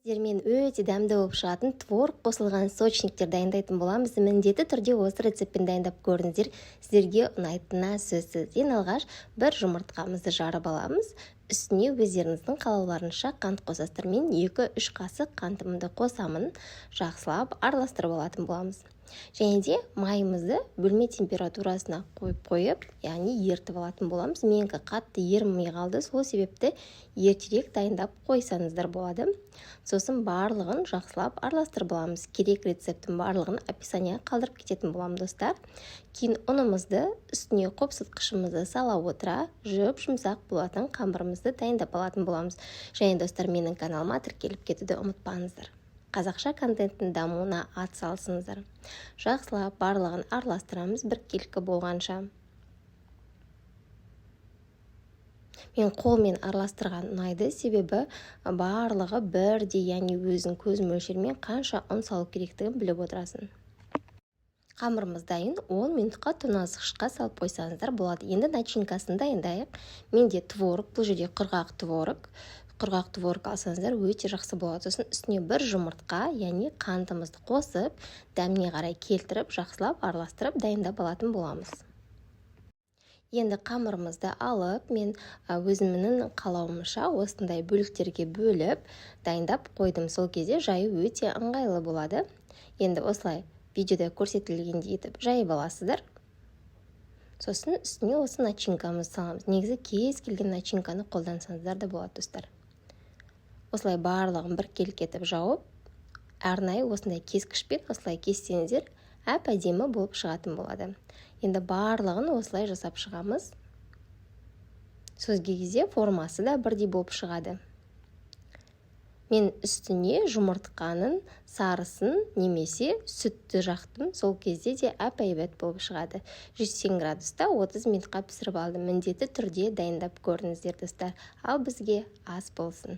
Сіздермен өте дәмді болып шығатын творог қосылған сочниктер дайындайтын боламыз. Міндетті түрде осы рецептпен дайындап көріңіздер. Сіздерге ұнайтынына сөзсіз. Ең алғаш бір жұмыртқамызды жарып аламыз. Үстіне өздеріңіздің қалауларынша қант қосасыздар. Мен 2-3 қасық қантымды қосамын. Жақсылап араластырып алатын боламыз. Және де майымызды бөлме температурасына қойып, яғни ертіп алатын боламыз. Менікі қатты ерімей қалды, сол себепті ертерек дайындап қойсаңыздар болады. Сосын барлығын жақсылап араластырып аламыз. Керек рецептің барлығын описанияға қалдырып кететін боламын, достар. Кейін ұнымызды үстіне қопсытқышымызды сала отыра, жұмсақ болатын қамырымызды дайындап алатын боламыз. Және достар, менің каналыма тіркеліп кетуді ұмытпаңыздар. Қазақша контенттің дамуына атсалысыңыздар. Жақсылап барлығын араластырамыз біркелкі болғанша. Мен қолмен араластырған ұнайды, себебі барлығы бірдей, яғни өзің көз мөлшермен қанша ұн салу керектігін біліп отырасың. Қамырымыз дайын, 10 минутқа тоңазытқышқа салып қойсаңыздар болады. Енді начинкасын дайындайық. Менде творог, бұл жерде құрғақ творог алсаңыздар өте жақсы болады. Сосын үстіне бір жұмыртқа, яғни қантымызды қосып, дәміне қарай келтіріп, жақсылап араластырып дайындап алатын боламыз. Енді қамырымызды алып, мен өзімнің қалауымша осындай бөліктерге бөліп дайындап қойдым. Сол кезде жаю өте ыңғайлы болады. Енді осылай видеода көрсетілгендей етіп жайып аласыздар. Сосын үстіне осы начинкамызды саламыз. Негізі кез келген начинканы қолдансаңыздар да болады, достар. Осылай барлығын біркелкі етіп жауып, арнайы осындай кескішпен осылай кессеңіздер, әп-әдемі болып шығатын болады. Енді барлығын осылай жасап шығамыз. Сөзге кезде формасы да бірдей болып шығады. Мен үстіне жұмыртқаның сарысын немесе сүтті жақтым. Сол кезде де әп-әйбат болып шығады. 180 градуста 30 минутқа пісіріп алдым. Міндетті түрде дайындап көріңіздер, достар. Ал бізге ас болсын.